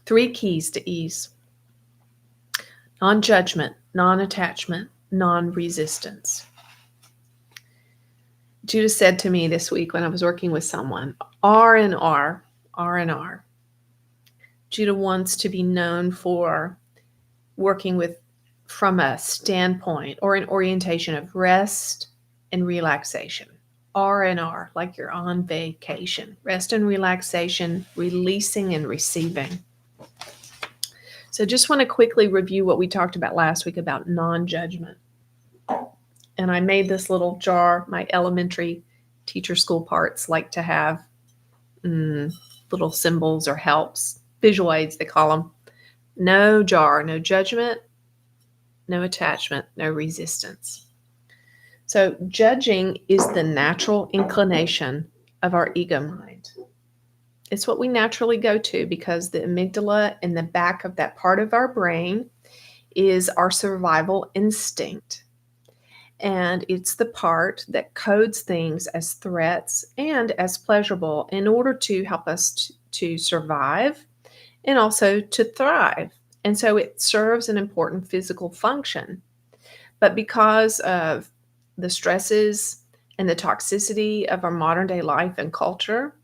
3 keys to ease: non-judgment, non-attachment, non-resistance. Judah said to me this week when I was working with someone, R&R, R&R. Judah wants to be known for working with from a standpoint or an orientation of rest and relaxation. R&R, like you're on vacation. Rest and relaxation, releasing and receiving. So just want to quickly review what we talked about last week about non-judgment. And I made this little jar. My elementary teacher school parts like to have little symbols or helps, visual aids they call them. No jar, no judgment, no attachment, no resistance. So judging is the natural inclination of our ego mind. It's what we naturally go to because the amygdala in the back of that part of our brain is our survival instinct. And it's the part that codes things as threats and as pleasurable in order to help us to survive and also to thrive. And so it serves an important physical function. But because of the stresses and the toxicity of our modern day life and culture,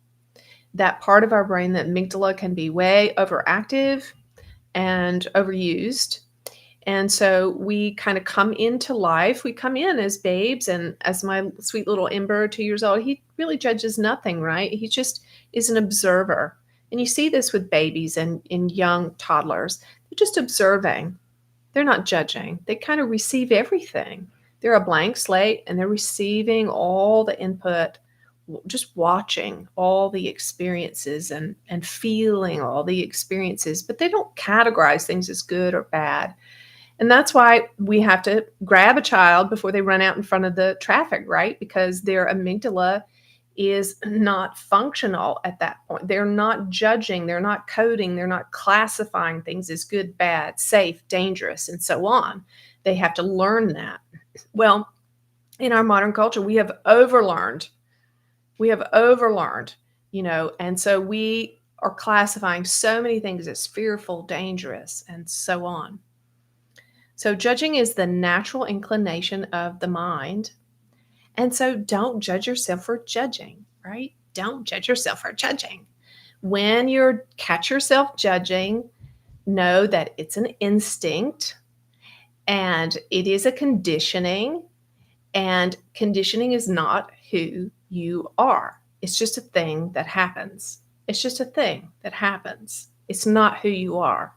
that part of our brain, the amygdala, can be way overactive and overused. And so we kind of come into life. We come in as babes, and as my sweet little Ember, 2 years old, he really judges nothing, right? He just is an observer. And you see this with babies and in young toddlers. They're just observing. They're not judging. They kind of receive everything. They're a blank slate, and they're receiving all the input, just watching all the experiences and feeling all the experiences, but they don't categorize things as good or bad. And that's why we have to grab a child before they run out in front of the traffic, right? Because their amygdala is not functional at that point. They're not judging, they're not coding, they're not classifying things as good, bad, safe, dangerous, and so on. They have to learn that. Well, in our modern culture, we have overlearned. And so we are classifying so many things as fearful, dangerous, and so on. So judging is the natural inclination of the mind. And so don't judge yourself for judging, right? Don't judge yourself for judging. When you catch yourself judging, know that it's an instinct and it is a conditioning, and conditioning is not who you are. It's just a thing that happens. It's just a thing that happens. It's not who you are.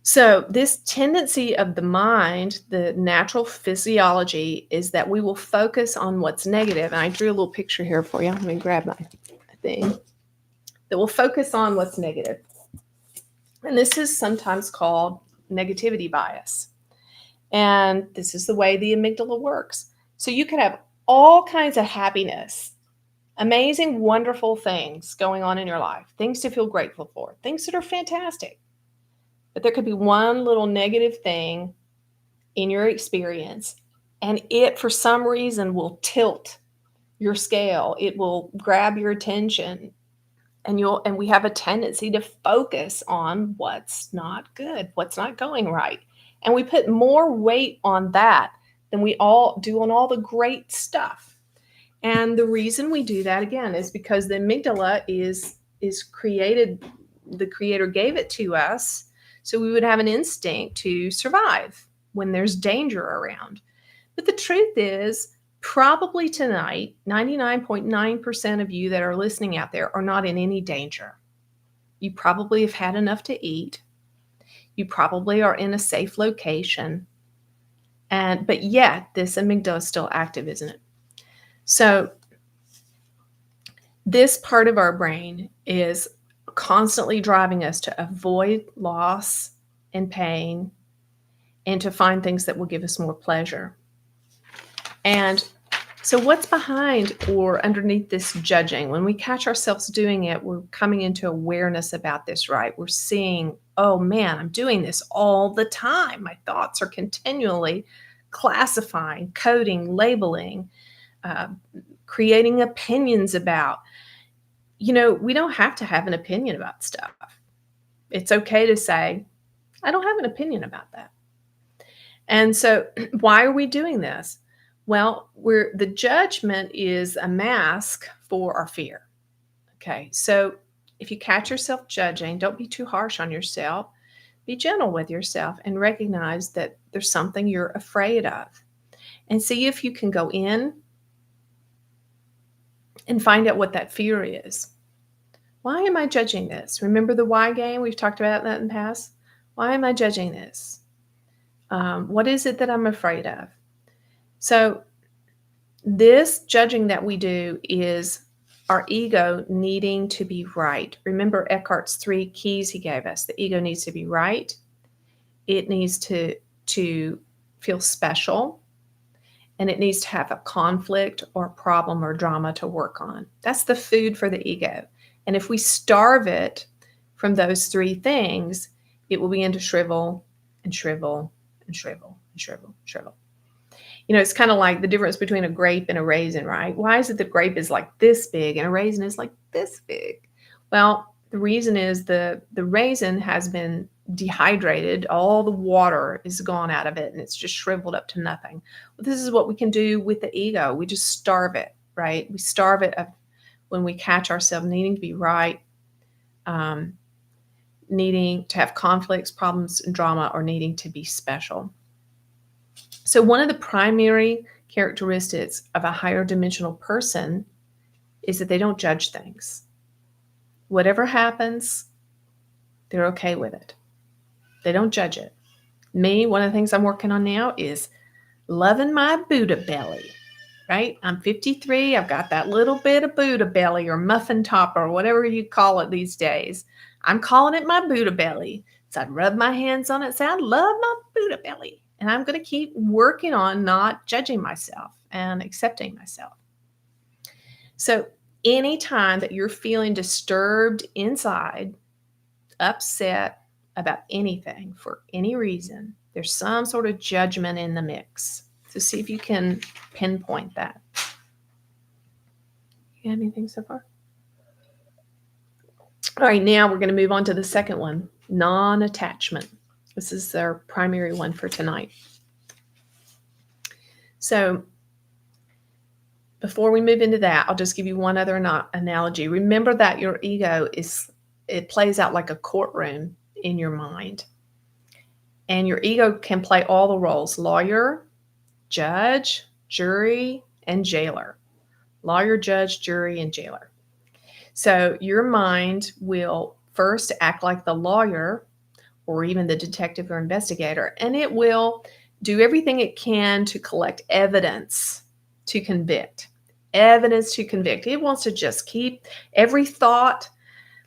So this tendency of the mind, the natural physiology, is that we will focus on what's negative. And I drew a little picture here for you. Let me grab my thing. That will focus on what's negative. And this is sometimes called negativity bias. And this is the way the amygdala works. So you could have all kinds of happiness, amazing, wonderful things going on in your life, things to feel grateful for, things that are fantastic. But there could be one little negative thing in your experience, and it, for some reason, will tilt your scale. It will grab your attention, and we have a tendency to focus on what's not good, what's not going right. And we put more weight on that than we all do on all the great stuff. And the reason we do that, again, is because the amygdala is created, the creator gave it to us, so we would have an instinct to survive when there's danger around. But the truth is, probably tonight, 99.9% of you that are listening out there are not in any danger. You probably have had enough to eat. You probably are in a safe location. But yet, this amygdala is still active, isn't it? So this part of our brain is constantly driving us to avoid loss and pain and to find things that will give us more pleasure. And so what's behind or underneath this judging? When we catch ourselves doing it, we're coming into awareness about this, right? We're seeing, oh man, I'm doing this all the time. My thoughts are continually classifying, coding, labeling, creating opinions about. We don't have to have an opinion about stuff. It's okay to say, I don't have an opinion about that. And so, why are we doing this? Well, the judgment is a mask for our fear. Okay, so if you catch yourself judging, don't be too harsh on yourself. Be gentle with yourself and recognize that there's something you're afraid of. And see if you can go in and find out what that fear is. Why am I judging this? Remember the why game? We've talked about that in the past. Why am I judging this? What is it that I'm afraid of? So, this judging that we do is our ego needing to be right. Remember Eckhart's 3 keys he gave us. The ego needs to be right. It needs to feel special. And it needs to have a conflict or problem or drama to work on. That's the food for the ego. And if we starve it from those 3 things, it will begin to shrivel and shrivel and shrivel and shrivel and shrivel. It's kind of like the difference between a grape and a raisin, right? Why is it the grape is like this big and a raisin is like this big? Well, the reason is the raisin has been dehydrated. All the water is gone out of it and it's just shriveled up to nothing. Well, this is what we can do with the ego. We just starve it, right? We starve it when we catch ourselves needing to be right, needing to have conflicts, problems, and drama, or needing to be special. So one of the primary characteristics of a higher dimensional person is that they don't judge things. Whatever happens, they're okay with it. They don't judge it. Me, one of the things I'm working on now is loving my Buddha belly, right? I'm 53. I've got that little bit of Buddha belly or muffin top or whatever you call it these days. I'm calling it my Buddha belly. So I'd rub my hands on it and say, I love my Buddha belly. And I'm going to keep working on not judging myself and accepting myself. So anytime that you're feeling disturbed inside, upset about anything for any reason, there's some sort of judgment in the mix. So see if you can pinpoint that. You got anything so far? All right, now we're going to move on to the second one, non-attachment. This is our primary one for tonight. So before we move into that, I'll just give you one other analogy. Remember that your ego it plays out like a courtroom in your mind. And your ego can play all the roles: lawyer, judge, jury, and jailer. Lawyer, judge, jury, and jailer. So your mind will first act like the lawyer or even the detective or investigator, and it will do everything it can to collect evidence to convict. Evidence to convict. It wants to just keep every thought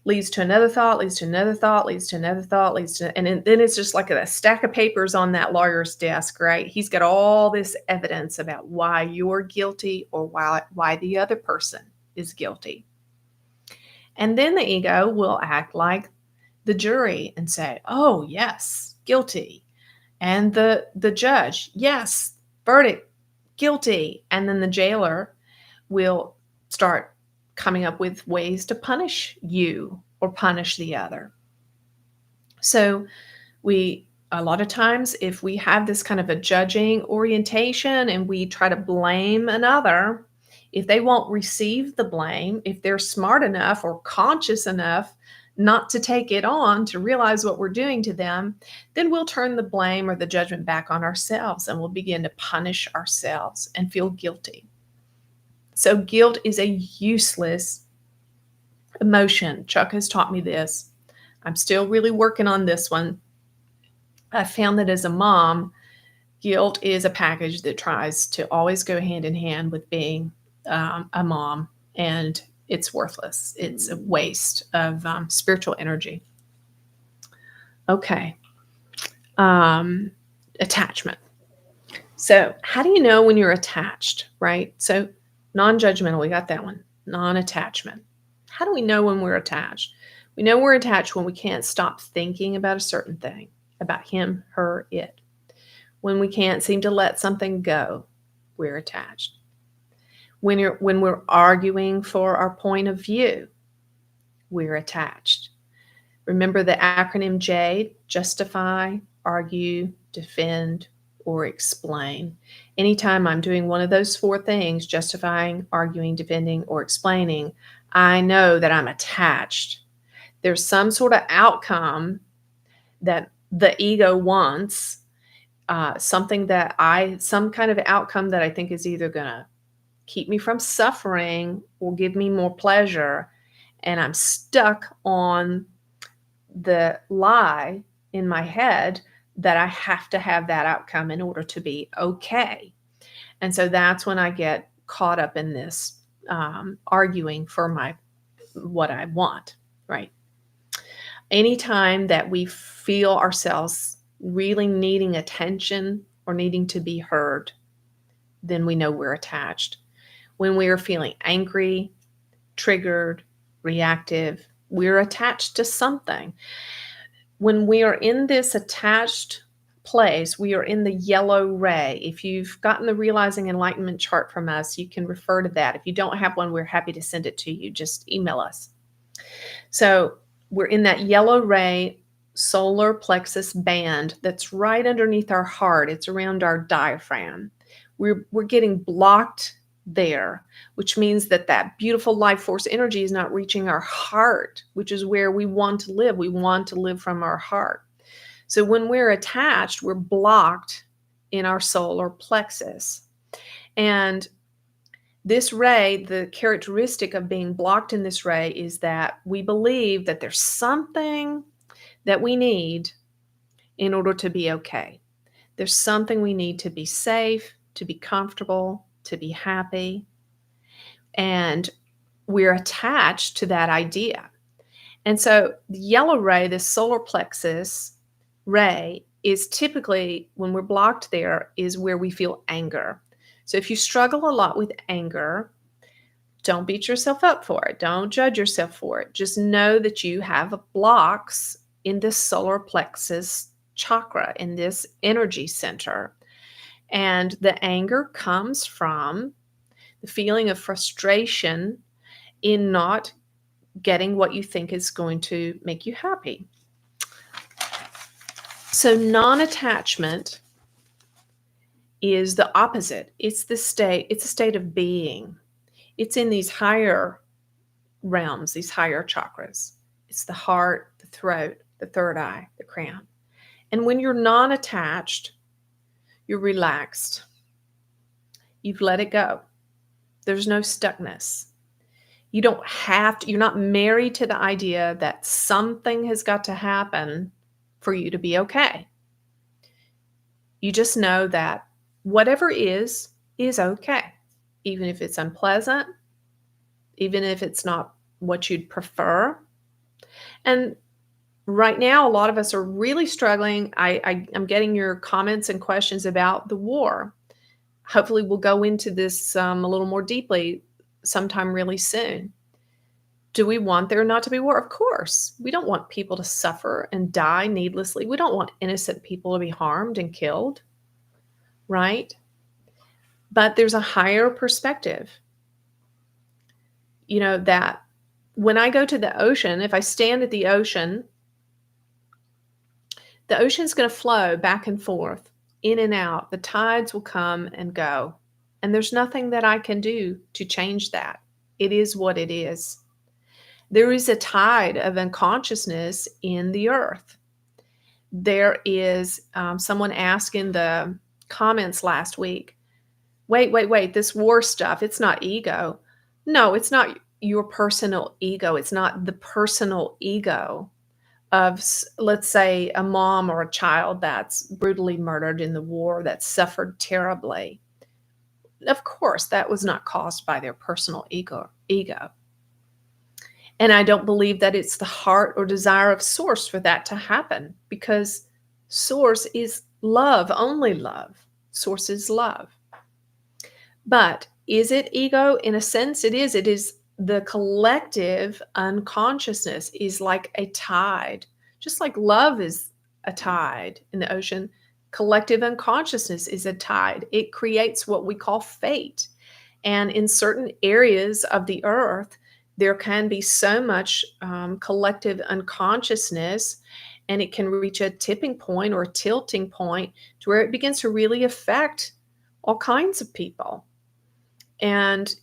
leads to another thought, leads to another thought, leads to another thought, and then it's just like a stack of papers on that lawyer's desk, right? He's got all this evidence about why you're guilty or why the other person is guilty. And then the ego will act like the jury and say, oh, yes, guilty. And the judge, yes, verdict, guilty. And then the jailer will start coming up with ways to punish you or punish the other. So a lot of times, if we have this kind of a judging orientation and we try to blame another, if they won't receive the blame, if they're smart enough or conscious enough not to take it on, to realize what we're doing to them, then we'll turn the blame or the judgment back on ourselves and we'll begin to punish ourselves and feel guilty. So guilt is a useless emotion. Chuck has taught me this. I'm still really working on this one. I found that as a mom, guilt is a package that tries to always go hand in hand with being a mom, and it's worthless. It's a waste of spiritual energy. Okay. Attachment. So how do you know when you're attached, right? So non-judgmental, we got that one. Non-attachment. How do we know when we're attached? We know we're attached when we can't stop thinking about a certain thing, about him, her, it. When we can't seem to let something go, we're attached. When we're arguing for our point of view, we're attached. Remember the acronym J: justify, argue, defend, or explain. Anytime I'm doing one of those four things, justifying, arguing, defending, or explaining, I know that I'm attached. There's some sort of outcome that the ego wants, some kind of outcome that I think is either going to keep me from suffering or give me more pleasure. And I'm stuck on the lie in my head that I have to have that outcome in order to be okay. And so that's when I get caught up in this arguing for what I want, right? Anytime that we feel ourselves really needing attention or needing to be heard, then we know we're attached. When we are feeling angry, triggered, reactive, we're attached to something. When we are in this attached place, we are in the yellow ray. If you've gotten the Realizing Enlightenment chart from us, you can refer to that. If you don't have one, we're happy to send it to you. Just email us. So we're in that yellow ray solar plexus band that's right underneath our heart. It's around our diaphragm. We're getting blocked there, which means that beautiful life force energy is not reaching our heart, which is where we want to live. We want to live from our heart. So when we're attached, we're blocked in our solar plexus. And this ray, the characteristic of being blocked in this ray is that we believe that there's something that we need in order to be okay. There's something we need to be safe, to be comfortable, to be happy. And we're attached to that idea. And so the yellow ray, this solar plexus ray, is typically, when we're blocked there, is where we feel anger. So if you struggle a lot with anger, don't beat yourself up for it. Don't judge yourself for it. Just know that you have blocks in this solar plexus chakra, in this energy center. And the anger comes from the feeling of frustration in not getting what you think is going to make you happy. So non-attachment is the opposite. It's a state of being. It's in these higher realms, these higher chakras. It's the heart, the throat, the third eye, the crown. And when you're non-attached, you're relaxed. You've let it go. There's no stuckness. You don't have to, you're not married to the idea that something has got to happen for you to be okay. You just know that whatever is okay, even if it's unpleasant, even if it's not what you'd prefer. And right now, a lot of us are really struggling. I'm getting your comments and questions about the war. Hopefully we'll go into this a little more deeply sometime really soon. Do we want there not to be war? Of course. We don't want people to suffer and die needlessly. We don't want innocent people to be harmed and killed, right? But there's a higher perspective. You know, that when I go to the ocean, if I stand at the ocean's going to flow back and forth, in and out. The tides will come and go. And there's nothing that I can do to change that. It is what it is. There is a tide of unconsciousness in the earth. There is someone asked in the comments last week, wait, this war stuff, it's not ego. No, it's not your personal ego. It's not the personal ego of, let's say, a mom or a child that's brutally murdered in the war, that suffered terribly. Of course, that was not caused by their personal ego. And I don't believe that it's the heart or desire of Source for that to happen, because Source is love, only love. Source is love. But is it ego? In a sense, it is. It is the collective unconsciousness is like a tide. Just like love is a tide in the ocean, collective unconsciousness is a tide. It creates what we call fate. And in certain areas of the earth, there can be so much collective unconsciousness, and it can reach a tipping point or a tilting point to where it begins to really affect all kinds of people. And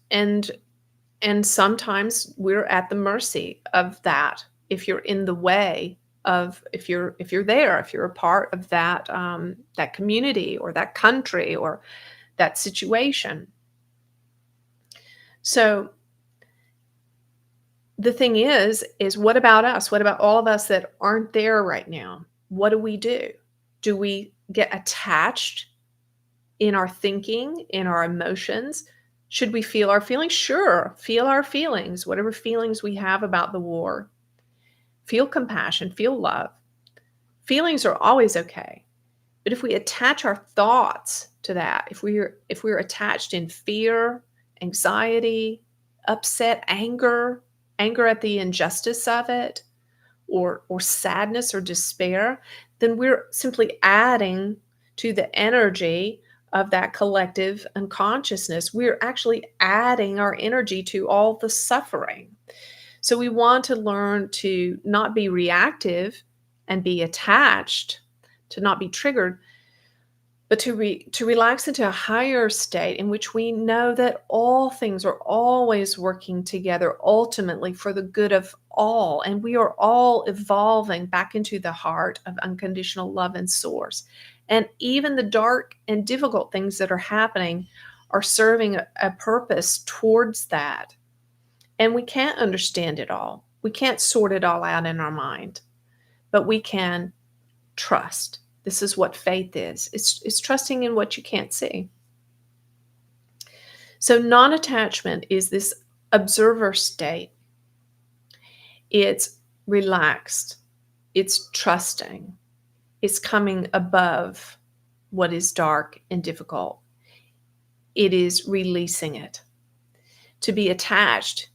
sometimes we're at the mercy of that. If you're in the way of, if you're a part of that, that community or that country or that situation. So the thing is what about us? What about all of us that aren't there right now? What do we do? Do we get attached in our thinking, in our emotions? Should we feel our feelings? Sure, feel our feelings, whatever feelings we have about the war. Feel compassion, feel love. Feelings are always okay. But if we attach our thoughts to that, if we're attached in fear, anxiety, upset, anger at the injustice of it, or sadness or despair, then we're simply adding to the energy of that collective unconsciousness. We're actually adding our energy to all the suffering. So we want to learn to not be reactive and be attached, to not be triggered, but to relax into a higher state in which we know that all things are always working together ultimately for the good of all, and we are all evolving back into the heart of unconditional love and source. And even the dark and difficult things that are happening are serving a purpose towards that. And we can't understand it all. We can't sort it all out in our mind, but we can trust. This is what faith is. It's trusting in what you can't see. So non-attachment is this observer state. It's relaxed. It's trusting. It's coming above what is dark and difficult. It is releasing it. To be attached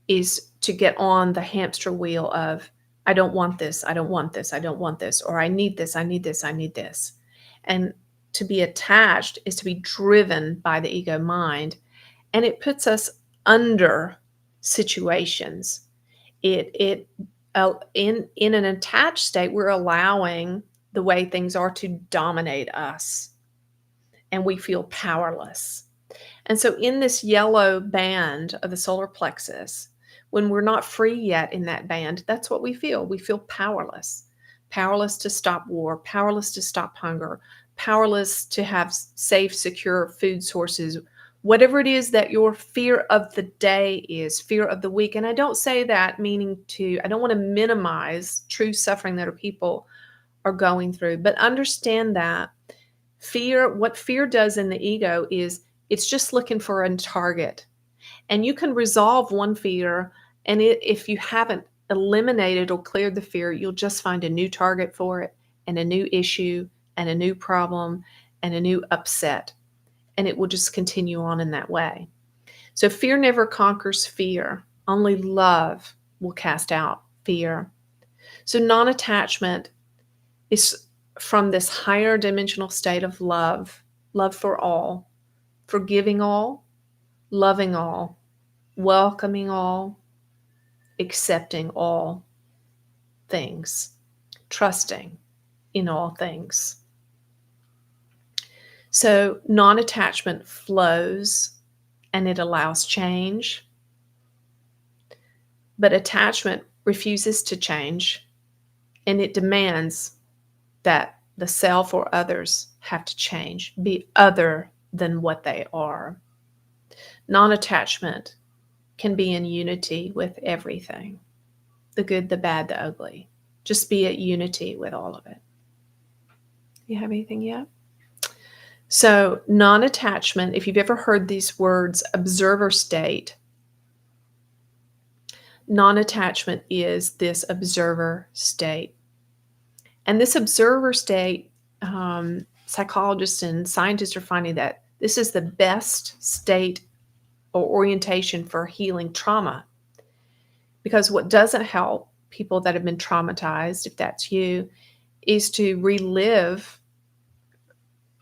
is to get on the hamster wheel of, I don't want this, I don't want this, I don't want this, or I need this, I need this, I need this. And to be attached is to be driven by the ego mind, and it puts us under situations. In an attached state, we're allowing the way things are to dominate us, and we feel powerless. And so in this yellow band of the solar plexus, when we're not free yet in that band, that's what we feel. We feel powerless. Powerless to stop war, powerless to stop hunger, powerless to have safe, secure food sources, whatever it is that your fear of the day is, fear of the week. And I don't say that meaning I don't want to minimize true suffering that people are going through, but understand that what fear does in the ego is it's just looking for a target. And you can resolve one fear, and if you haven't eliminated or cleared the fear, you'll just find a new target for it, and a new issue, and a new problem, and a new upset. And it will just continue on in that way. So fear never conquers fear. Only love will cast out fear. So non-attachment is from this higher dimensional state of love for all, forgiving all, loving all, welcoming all, accepting all things, trusting in all things. So non-attachment flows and it allows change, but attachment refuses to change, and it demands that the self or others have to change, be other than what they are. Non-attachment can be in unity with everything, the good, the bad, the ugly. Just be at unity with all of it. You have anything yet? So non-attachment, if you've ever heard these words, observer state, non-attachment is this observer state. And this observer state, psychologists and scientists are finding that this is the best state or orientation for healing trauma. Because what doesn't help people that have been traumatized, if that's you, is to relive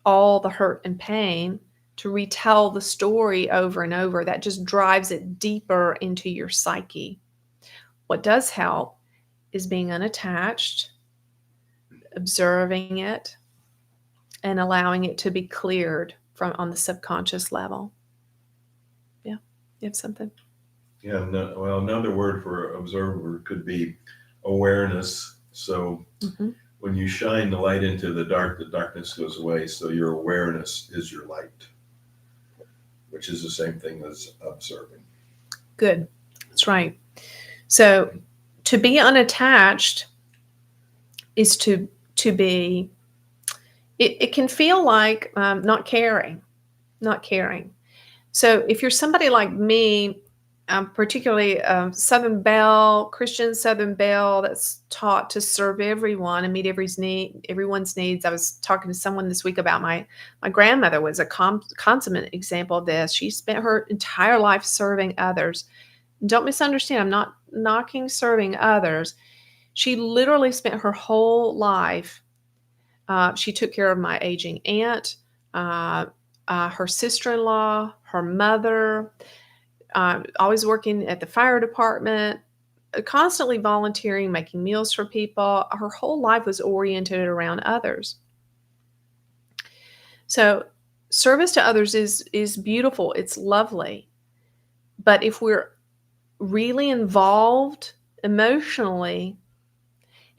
all the hurt and pain to retell the story over and over. That just drives it deeper into your psyche. What does help is being unattached, observing it, and allowing it to be cleared from on the subconscious level. Yeah, you have something? Yeah, no, well, another word for observer could be awareness. So when you shine the light into the darkness goes away. So your awareness is your light, which is the same thing as observing. Good. That's right. So to be unattached is to be, it can feel like not caring. So if you're somebody like me, particularly Southern Belle, Christian Southern Belle, that's taught to serve everyone and meet everyone's needs. I was talking to someone this week about my grandmother was a consummate example of this. She spent her entire life serving others. Don't misunderstand. I'm not knocking serving others. She literally spent her whole life. She took care of my aging aunt, her sister-in-law, her mother, always working at the fire department, constantly volunteering, making meals for people. Her whole life was oriented around others. So service to others is beautiful. It's lovely. But if we're really involved emotionally,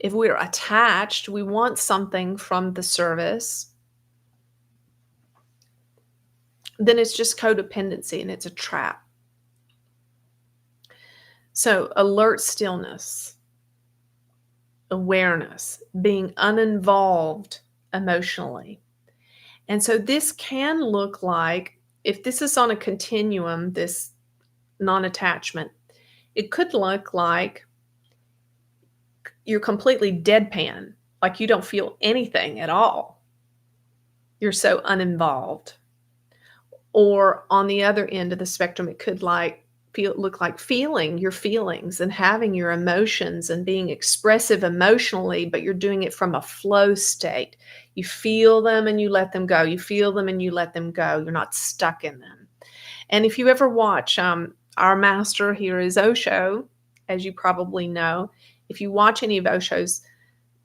if we're attached, we want something from the service, then it's just codependency and it's a trap. So alert stillness, awareness, being uninvolved emotionally. And so this can look like, if this is on a continuum, this non-attachment, it could look like you're completely deadpan, like you don't feel anything at all. You're so uninvolved. Or on the other end of the spectrum, it could look like feeling your feelings and having your emotions and being expressive emotionally, but you're doing it from a flow state. You feel them and you let them go. You feel them and you let them go. You're not stuck in them. And if you ever watch, our master here is Osho, as you probably know. If you watch any of Osho's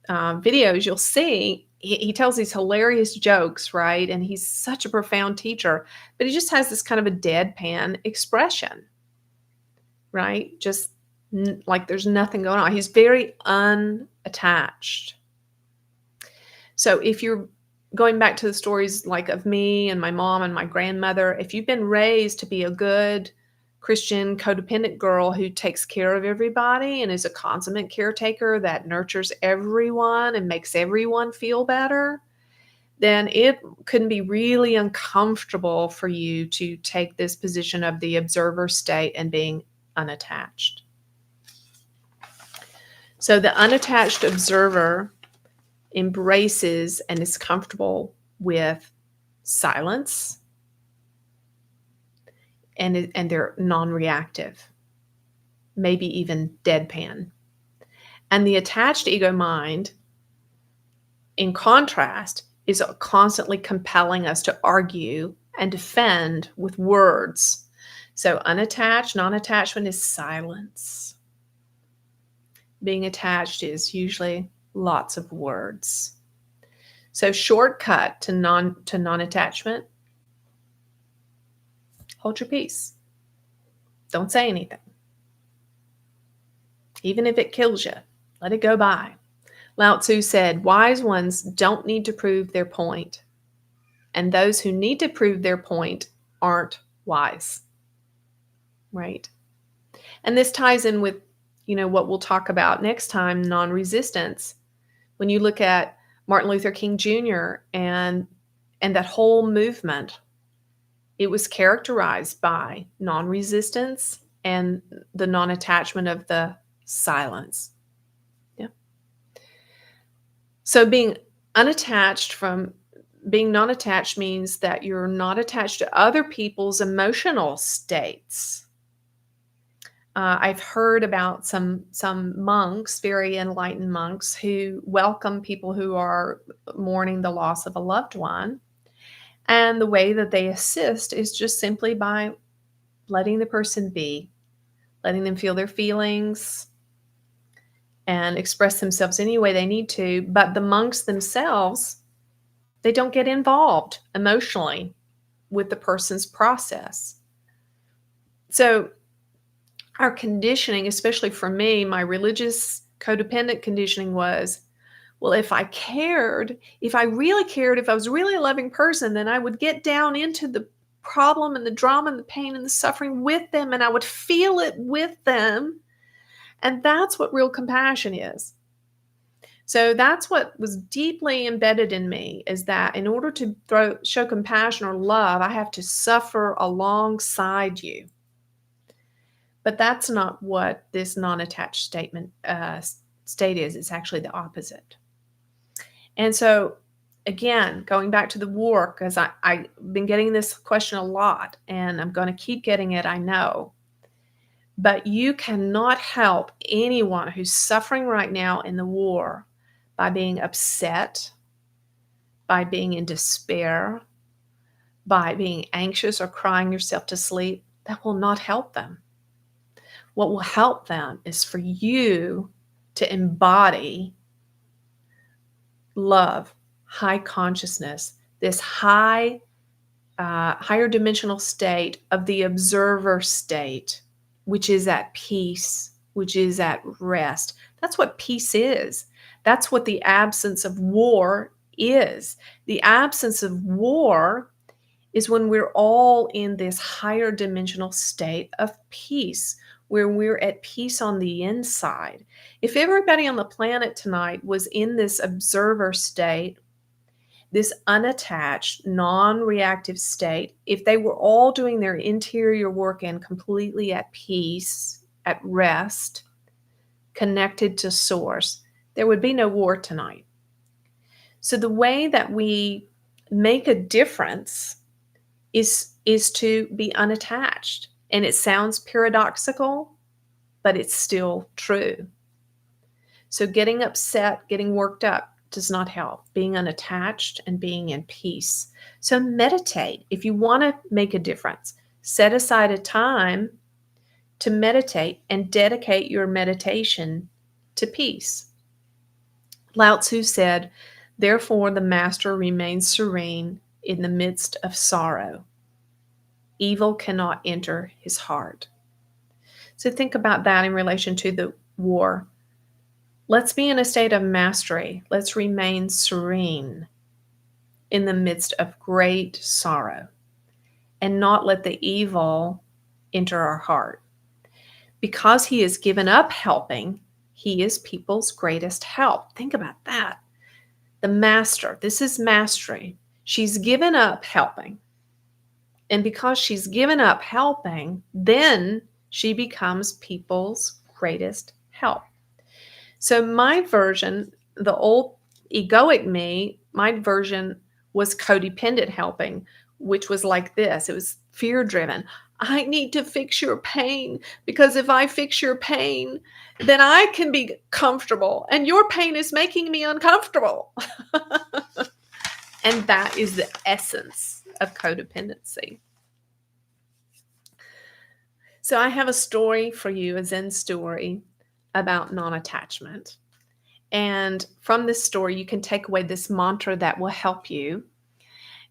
videos, you'll see he tells these hilarious jokes, right? And he's such a profound teacher, but he just has this kind of a deadpan expression, right? Just like there's nothing going on. He's very unattached. So if you're going back to the stories like of me and my mom and my grandmother, if you've been raised to be a good Christian codependent girl who takes care of everybody and is a consummate caretaker that nurtures everyone and makes everyone feel better, then it can be really uncomfortable for you to take this position of the observer state and being unattached. So the unattached observer embraces and is comfortable with silence, and they're non-reactive, maybe even deadpan. And the attached ego mind, in contrast, is constantly compelling us to argue and defend with words. So unattached, non-attachment is silence. Being attached is usually lots of words. So shortcut to non-attachment, hold your peace. Don't say anything. Even if it kills you, let it go by. Lao Tzu said, wise ones don't need to prove their point, and those who need to prove their point aren't wise. Right? And this ties in with, what we'll talk about next time, non-resistance. When you look at Martin Luther King Jr. and that whole movement, it was characterized by non-resistance and the non-attachment of the silence. Yeah. So being non-attached means that you're not attached to other people's emotional states. I've heard about some monks, very enlightened monks, who welcome people who are mourning the loss of a loved one. And the way that they assist is just simply by letting the person be, letting them feel their feelings and express themselves any way they need to. But the monks themselves, they don't get involved emotionally with the person's process. So our conditioning, especially for me, my religious codependent conditioning was, well, if I cared, if I really cared, if I was really a loving person, then I would get down into the problem and the drama and the pain and the suffering with them, and I would feel it with them. And that's what real compassion is. So that's what was deeply embedded in me, is that in order to show compassion or love, I have to suffer alongside you. But that's not what this non-attached state is. It's actually the opposite. And so, again, going back to the war, because I've been getting this question a lot, and I'm going to keep getting it, I know. But you cannot help anyone who's suffering right now in the war by being upset, by being in despair, by being anxious or crying yourself to sleep. That will not help them. What will help them is for you to embody love, high consciousness, this higher dimensional state of the observer state, which is at peace, which is at rest. That's what peace is. That's what the absence of war is. The absence of war is when we're all in this higher dimensional state of peace, where we're at peace on the inside. If everybody on the planet tonight was in this observer state, this unattached, non-reactive state, if they were all doing their interior work and completely at peace, at rest, connected to source, there would be no war tonight. So the way that we make a difference is to be unattached. And it sounds paradoxical, but it's still true. So getting upset, getting worked up does not help. Being unattached and being in peace. So meditate. If you want to make a difference, set aside a time to meditate and dedicate your meditation to peace. Lao Tzu said, "Therefore the master remains serene in the midst of sorrow. Evil cannot enter his heart." So think about that in relation to the war. Let's be in a state of mastery. Let's remain serene in the midst of great sorrow and not let the evil enter our heart. Because he has given up helping, he is people's greatest help. Think about that. The master, this is mastery. She's given up helping. And because she's given up helping, then she becomes people's greatest help. So my version, the old egoic me, my version was codependent helping, which was like this. It was fear-driven. I need to fix your pain, because if I fix your pain, then I can be comfortable, and your pain is making me uncomfortable. And that is the essence of codependency. So I have a story for you, a Zen story about non-attachment. And from this story, you can take away this mantra that will help you.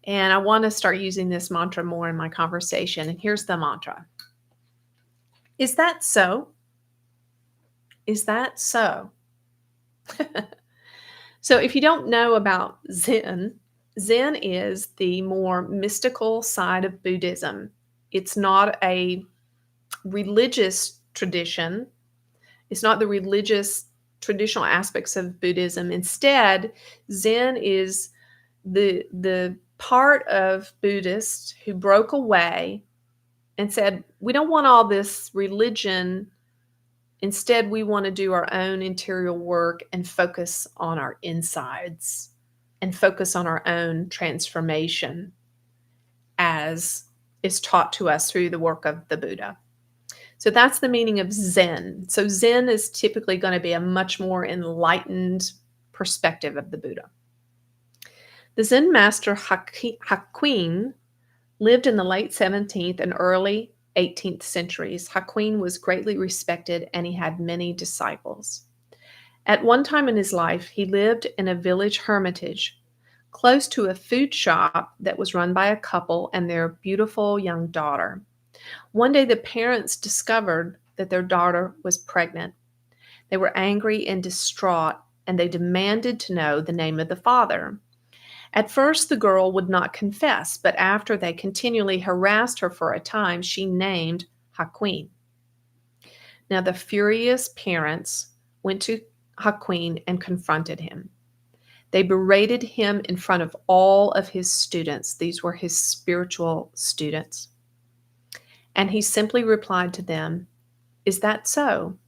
And I want to start using this mantra more in my conversation. And here's the mantra. Is that so? Is that so? So if you don't know about Zen, Zen is the more mystical side of Buddhism. It's not a religious tradition. It's not the religious traditional aspects of Buddhism. Instead, Zen is the part of Buddhists who broke away and said, we don't want all this religion. Instead, we want to do our own interior work and focus on our insides and focus on our own transformation as is taught to us through the work of the Buddha. So that's the meaning of Zen. So Zen is typically going to be a much more enlightened perspective of the Buddha. The Zen master Hakuin lived in the late 17th and early 18th centuries. Hakuin was greatly respected and he had many disciples. At one time in his life, he lived in a village hermitage close to a food shop that was run by a couple and their beautiful young daughter. One day, the parents discovered that their daughter was pregnant. They were angry and distraught, and they demanded to know the name of the father. At first, the girl would not confess, but after they continually harassed her for a time, she named Hakuin. Now, the furious parents went to Hakuin and confronted him. They berated him in front of all of his students. These were his spiritual students. And he simply replied to them, "Is that so?"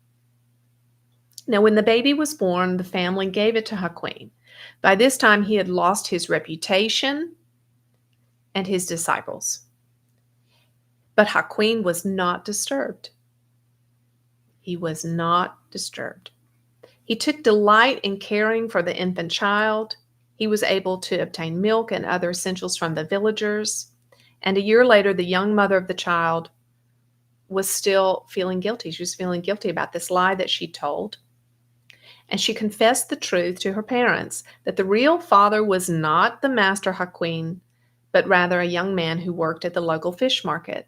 Now, when the baby was born, the family gave it to Hakuin. By this time, he had lost his reputation and his disciples. But Hakuin was not disturbed. He was not disturbed. He took delight in caring for the infant child. He was able to obtain milk and other essentials from the villagers. And a year later, the young mother of the child was still feeling guilty. She was feeling guilty about this lie that she told. And she confessed the truth to her parents that the real father was not the master Hakuin, but rather a young man who worked at the local fish market.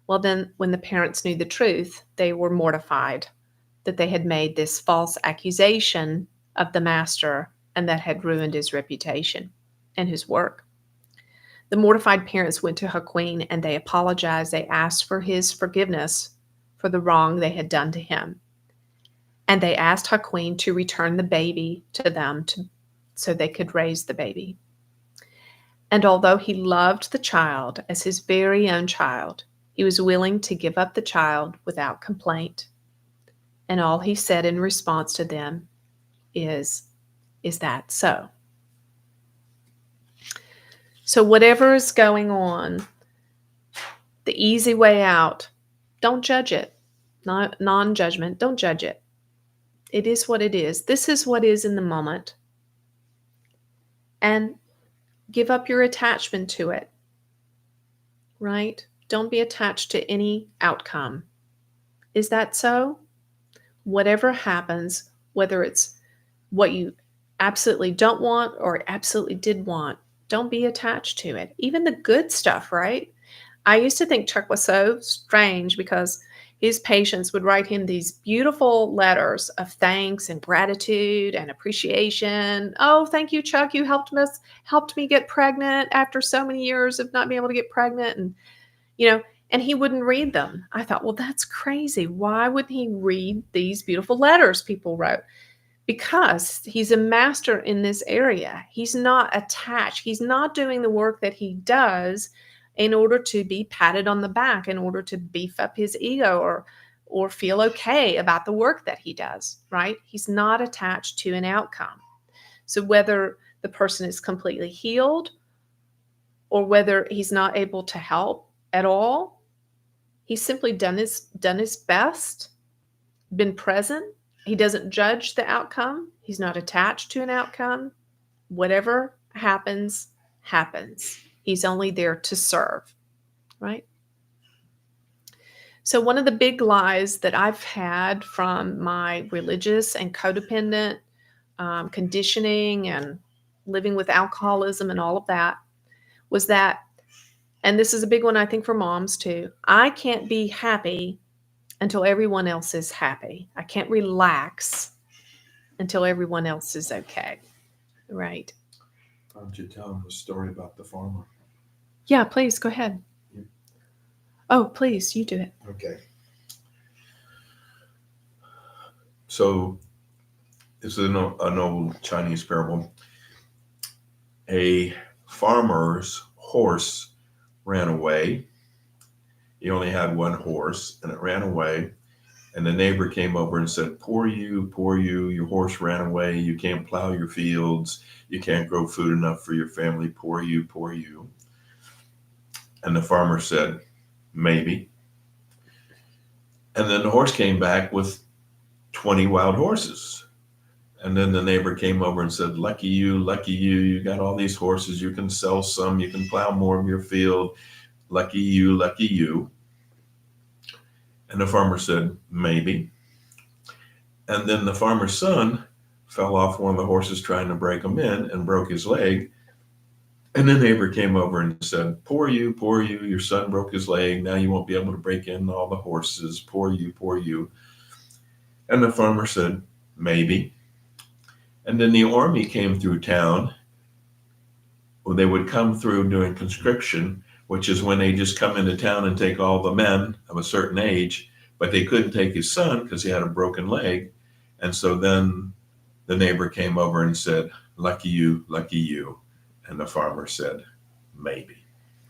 Well, then, when the parents knew the truth, they were mortified that they had made this false accusation of the master and that had ruined his reputation and his work. The mortified parents went to Hakuin and they apologized. They asked for his forgiveness for the wrong they had done to him. And they asked Hakuin to return the baby to them so they could raise the baby. And although he loved the child as his very own child, he was willing to give up the child without complaint. And all he said in response to them is that so? So whatever is going on, the easy way out, don't judge it. Non-judgment, don't judge it. It is what it is. This is what is in the moment. And give up your attachment to it, right? Don't be attached to any outcome. Is that so? Whatever happens, whether it's what you absolutely don't want or absolutely did want, don't be attached to it. Even the good stuff, right? I used to think Chuck was so strange because his patients would write him these beautiful letters of thanks and gratitude and appreciation. Oh, thank you, Chuck. You helped me get pregnant after so many years of not being able to get pregnant. And he wouldn't read them. I thought, well, that's crazy. Why would he read these beautiful letters people wrote? Because he's a master in this area. He's not attached. He's not doing the work that he does in order to be patted on the back, in order to beef up his ego or feel okay about the work that he does, right? He's not attached to an outcome. So whether the person is completely healed or whether he's not able to help at all, he's simply done his best, been present. He doesn't judge the outcome. He's not attached to an outcome. Whatever happens, happens. He's only there to serve, right? So one of the big lies that I've had from my religious and codependent conditioning and living with alcoholism and all of that was that, and this is a big one I think for moms too, I can't be happy until everyone else is happy. I can't relax until everyone else is okay, right? Why don't you tell them the story about the farmer? Yeah, please, go ahead. Yeah. Oh, please, you do it. Okay. So this is an old Chinese parable. A farmer's horse ran away. He only had one horse, and it ran away. And the neighbor came over and said, poor you, your horse ran away. You can't plow your fields. You can't grow food enough for your family. Poor you, poor you. And the farmer said, maybe. And then the horse came back with 20 wild horses. And then the neighbor came over and said, lucky you, you got all these horses, you can sell some, you can plow more of your field. Lucky you, lucky you. And the farmer said, maybe. And then the farmer's son fell off one of the horses trying to break him in and broke his leg. And the neighbor came over and said, poor you, your son broke his leg. Now you won't be able to break in all the horses. Poor you, poor you. And the farmer said, maybe. And then the army came through town. Well, they would come through doing conscription, which is when they just come into town and take all the men of a certain age, but they couldn't take his son because he had a broken leg. And so then the neighbor came over and said, lucky you, lucky you. And the farmer said, maybe.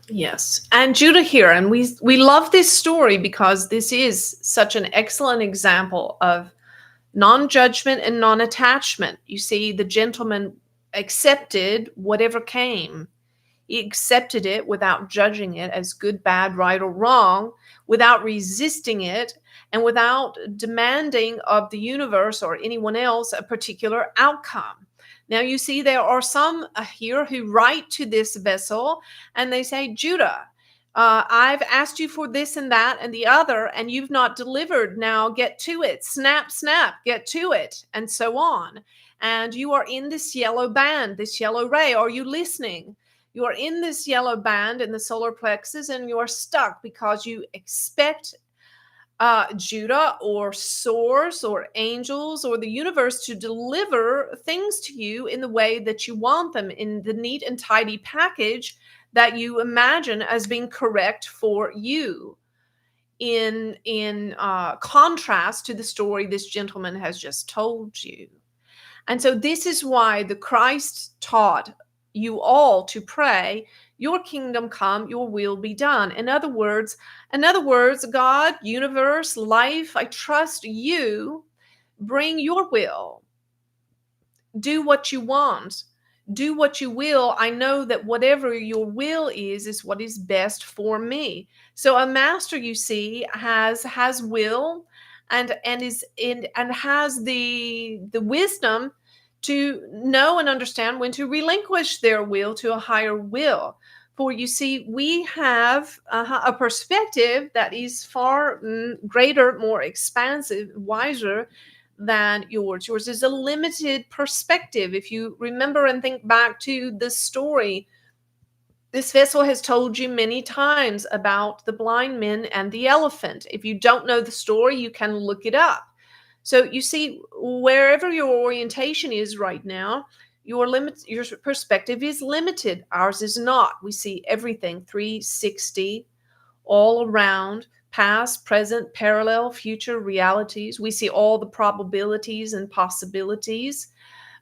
Yes. And Judah here, and we love this story because this is such an excellent example of non-judgment and non-attachment. You see, the gentleman accepted whatever came. He accepted it without judging it as good, bad, right, or wrong, without resisting it, and without demanding of the universe or anyone else a particular outcome. Now, you see, there are some here who write to this vessel and they say, Judah, I've asked you for this and that and the other, and you've not delivered. Now get to it. Snap, snap, get to it, and so on. And you are in this yellow band, this yellow ray. Are you listening? You are in this yellow band in the solar plexus, and you are stuck because you expect Judah or source or angels or the universe to deliver things to you in the way that you want them, in the neat and tidy package that you imagine as being correct for you, in contrast to the story this gentleman has just told you. And so this is why the Christ taught you all to pray, your kingdom come, your will be done. In other words, God, universe, life, I trust you. Bring your will. Do what you want. Do what you will. I know that whatever your will is what is best for me. So a master, you see, has will and has the wisdom to know and understand when to relinquish their will to a higher will. For you see, we have a perspective that is far greater, more expansive, wiser than yours. Yours is a limited perspective. If you remember and think back to the story, this vessel has told you many times about the blind men and the elephant. If you don't know the story, you can look it up. So you see, wherever your orientation is right now, your perspective is limited. Ours is not. We see everything 360, all around, past, present, parallel, future realities. We see all the probabilities and possibilities.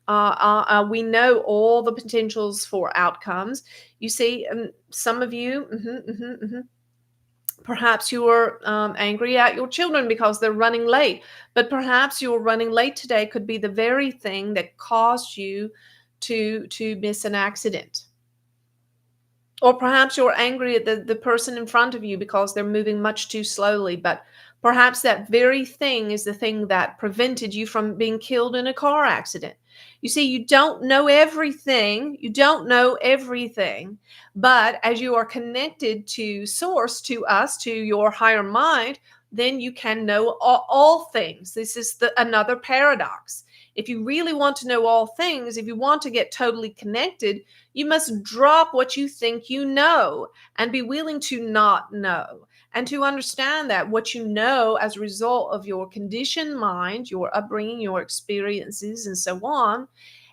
We know all the potentials for outcomes. You see, some of you, perhaps you are angry at your children because they're running late, but perhaps your running late today could be the very thing that caused you to miss an accident. Or perhaps you're angry at the person in front of you because they're moving much too slowly, but perhaps that very thing is the thing that prevented you from being killed in a car accident. You see, you don't know everything. You don't know everything. But as you are connected to source, to us, to your higher mind, then you can know all things. This is another paradox. If you really want to know all things, if you want to get totally connected, you must drop what you think you know and be willing to not know. And to understand that what you know as a result of your conditioned mind, your upbringing, your experiences, and so on,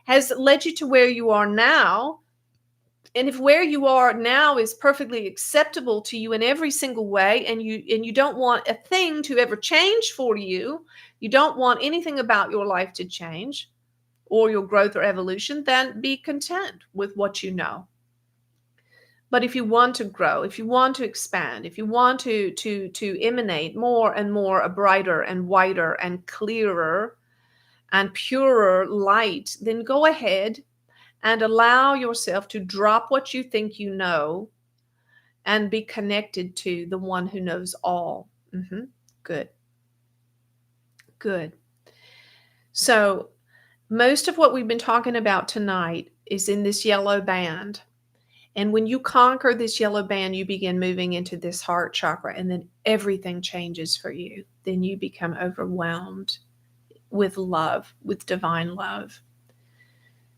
has led you to where you are now. And if where you are now is perfectly acceptable to you in every single way, and you don't want a thing to ever change for you, you don't want anything about your life to change or your growth or evolution, then be content with what you know. But if you want to grow, if you want to expand, if you want to emanate more and more a brighter and wider and clearer and purer light, then go ahead and allow yourself to drop what you think you know and be connected to the one who knows all. Good. Good. So Most of what we've been talking about tonight is in this yellow band. And when you conquer this yellow band, you begin moving into this heart chakra, and then everything changes for you. Then you become overwhelmed with love, with divine love.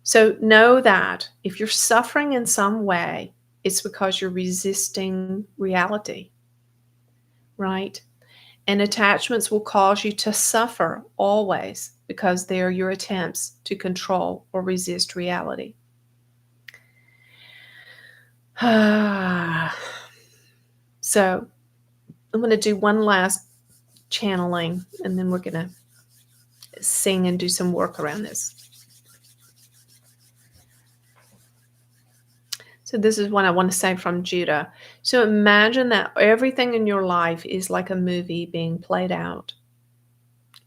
So know that if you're suffering in some way, it's because you're resisting reality, right? And attachments will cause you to suffer always because they're your attempts to control or resist reality. So I'm going to do one last channeling, and then we're going to sing and do some work around this. So this is what I want to say from Judah. So imagine that everything in your life is like a movie being played out.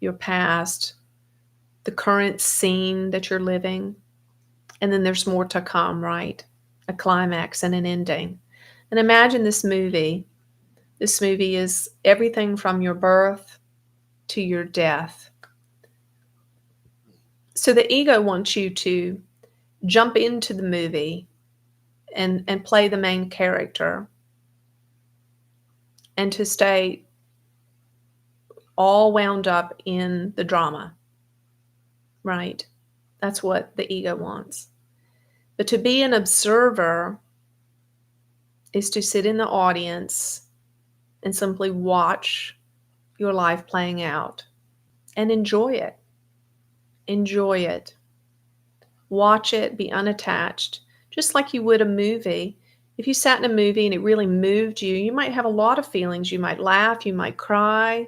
Your past, the current scene that you're living, and then there's more to come, right? A climax and an ending. And imagine this movie. This movie is everything from your birth to your death. So the ego wants you to jump into the movie and play the main character and to stay all wound up in the drama, right? That's what the ego wants. But to be an observer is to sit in the audience and simply watch your life playing out and enjoy it. Enjoy it. Watch it, be unattached, just like you would a movie. If you sat in a movie and it really moved you, you might have a lot of feelings. You might laugh, you might cry,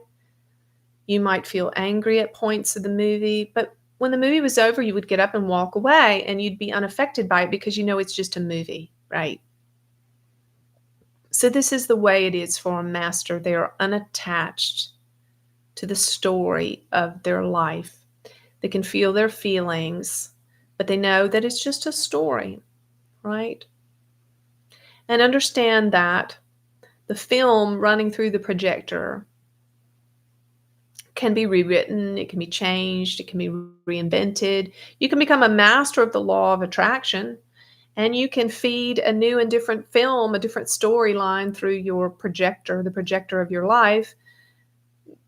you might feel angry at points of the movie. But when the movie was over, you would get up and walk away and you'd be unaffected by it because you know it's just a movie, right? So this is the way it is for a master. They are unattached to the story of their life. They can feel their feelings, but they know that it's just a story, right? And understand that the film running through the projector can be rewritten, it can be changed, it can be reinvented. You can become a master of the law of attraction, and you can feed a new and different film, a different storyline through your projector, the projector of your life,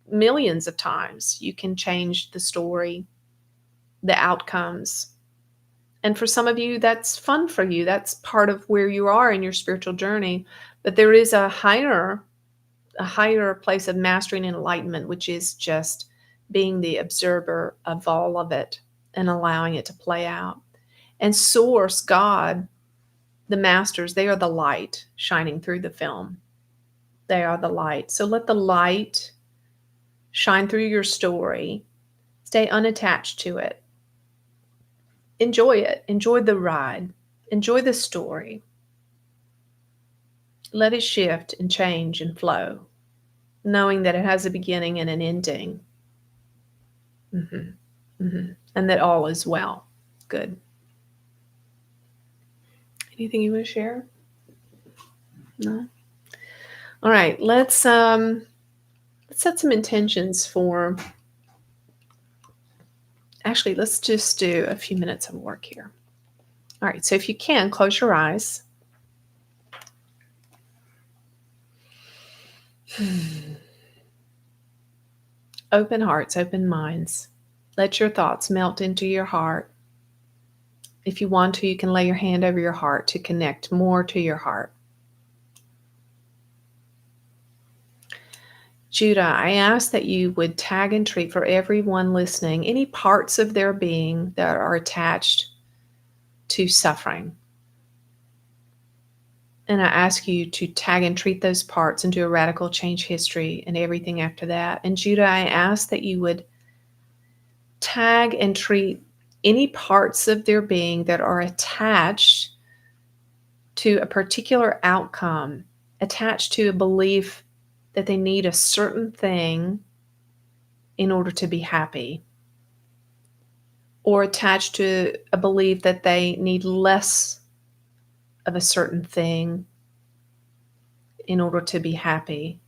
millions of times. You can change the story, the outcomes. And for some of you, that's fun for you. That's part of where you are in your spiritual journey. But there is a higher place of mastery and enlightenment, which is just being the observer of all of it and allowing it to play out. And Source, God, the masters, they are the light shining through the film. They are the light. So let the light shine through your story. Stay unattached to it. Enjoy it. Enjoy the ride. Enjoy the story. Let it shift and change and flow, knowing that it has a beginning and an ending. And that all is well. Good. Anything you want to share? No? All right, let's set some intentions for, actually, let's just do a few minutes of work here. All right, so if you can, close your eyes. Open hearts, open minds. Let your thoughts melt into your heart. If you want to, you can lay your hand over your heart to connect more to your heart. Judah, I ask that you would tag and treat for everyone listening any parts of their being that are attached to suffering. And I ask you to tag and treat those parts and do a radical change history and everything after that. And Judah, I ask that you would tag and treat any parts of their being that are attached to a particular outcome, attached to a belief that they need a certain thing in order to be happy, or attached to a belief that they need less of a certain thing in order to be happy.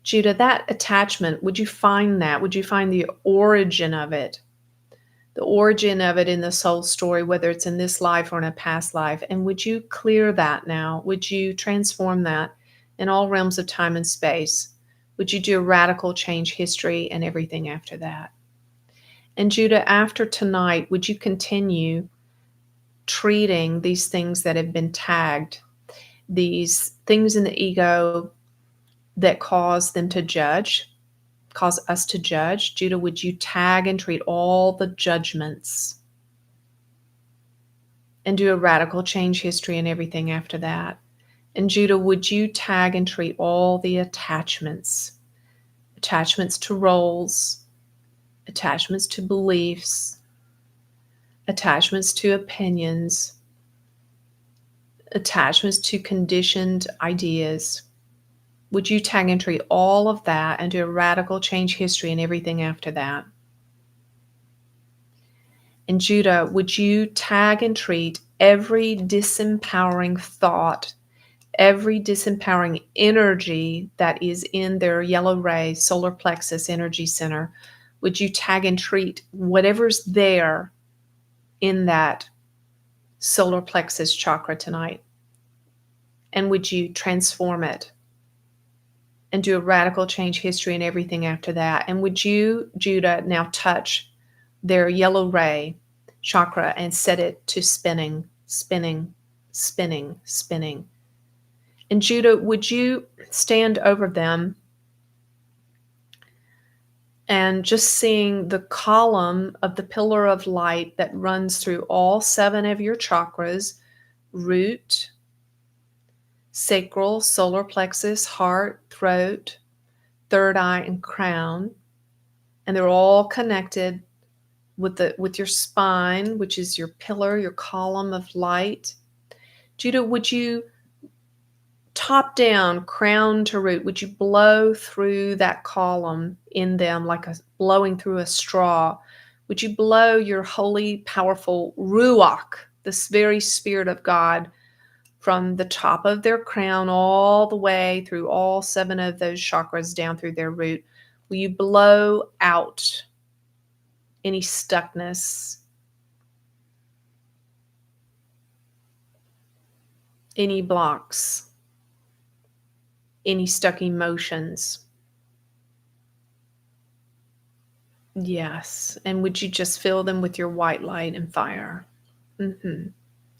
Judah, that attachment, would you find the origin of it? the origin of it in the soul story, whether it's in this life or in a past life. And would you clear that now? Would you transform that in all realms of time and space? Would you do a radical change history and everything after that? And Judah, after tonight, would you continue treating these things that have been tagged, these things in the ego that cause them to judge, cause us to judge? Judah, would you tag and treat all the judgments and do a radical change history and everything after that? And Judah, would you tag and treat all the attachments to roles, attachments to beliefs, attachments to opinions, attachments to conditioned ideas? Would you tag and treat all of that and do a radical change history and everything after that? And Judah, would you tag and treat every disempowering thought, every disempowering energy that is in their yellow ray, solar plexus energy center? Would you tag and treat whatever's there in that solar plexus chakra tonight? And would you transform it and do a radical change history and everything after that? And would you, Judah, now touch their yellow ray chakra and set it to spinning, spinning, spinning, spinning? And Judah, would you stand over them and just seeing the column of the pillar of light that runs through all 7 of your chakras: root, sacral, solar plexus, heart, throat, third eye, and crown. And they're all connected with your spine, which is your pillar, your column of light. Judah, would you top down, crown to root, would you blow through that column in them like blowing through a straw? Would you blow your holy, powerful ruach, this very spirit of God, from the top of their crown all the way through all 7 of those chakras down through their root? Will you blow out any stuckness, any blocks, any stuck emotions? Yes. And would you just fill them with your white light and fire?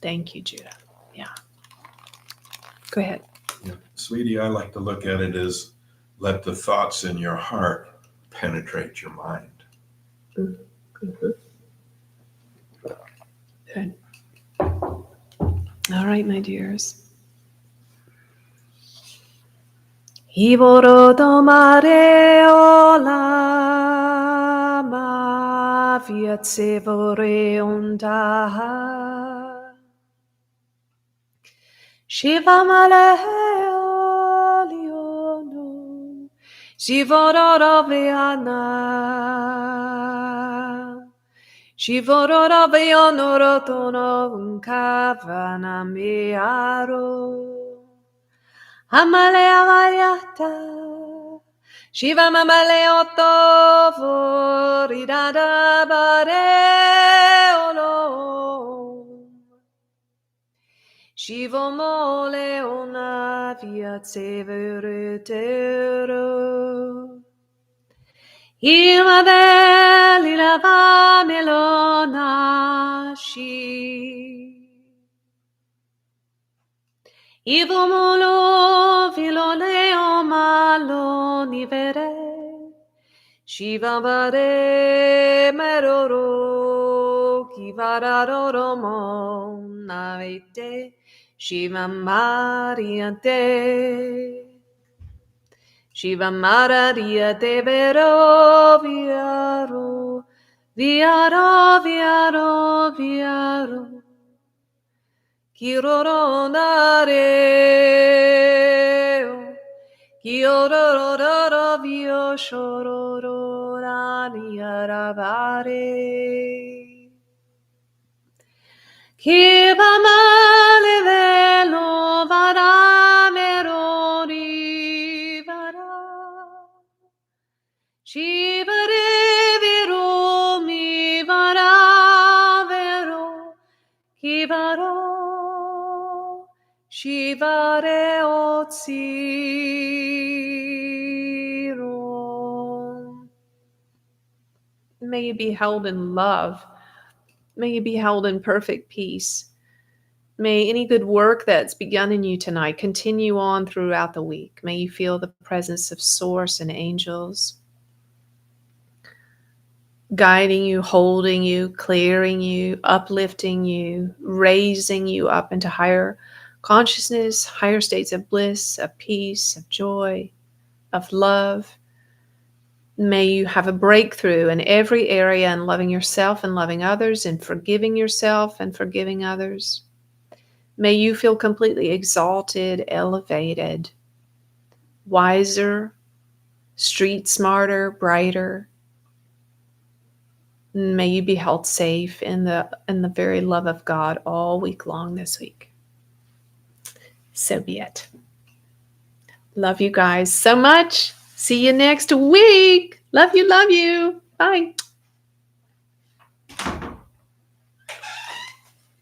Thank you, Judah. Yeah. Go ahead. Yeah. Sweetie, I like to look at it as let the thoughts in your heart penetrate your mind. Good. All right, my dears. Iboro domare olama viatsevore onda Shiva maleo Shivoroviana Shivoroviano rotono unkavana miaro Amale amayata Shiva mamaleoto voridada bareolo Shiva mole ona via severetero Ima belli lava melona shi Ivo molo viloleo malo nivere Shiva vare meroro kivararo mo navete Shiva mariante Shiva mariate vero viaro viaro viaro viaro Kiroronare Kiorororo vio shororo raniarabare Kibamale velo varamerori vara Shivare virumi vara Hivaro, Shivare Otsiro. May you be held in love. May you be held in perfect peace. May any good work that's begun in you tonight continue on throughout the week. May you feel the presence of Source and angels guiding you, holding you, clearing you, uplifting you, raising you up into higher consciousness, higher states of bliss, of peace, of joy, of love. May you have a breakthrough in every area in loving yourself and loving others, and forgiving yourself and forgiving others. May you feel completely exalted, elevated, wiser, street smarter, brighter. May you be held safe in the very love of God all week long this week. So be it. Love you guys so much. See you next week. Love you, love you. Bye.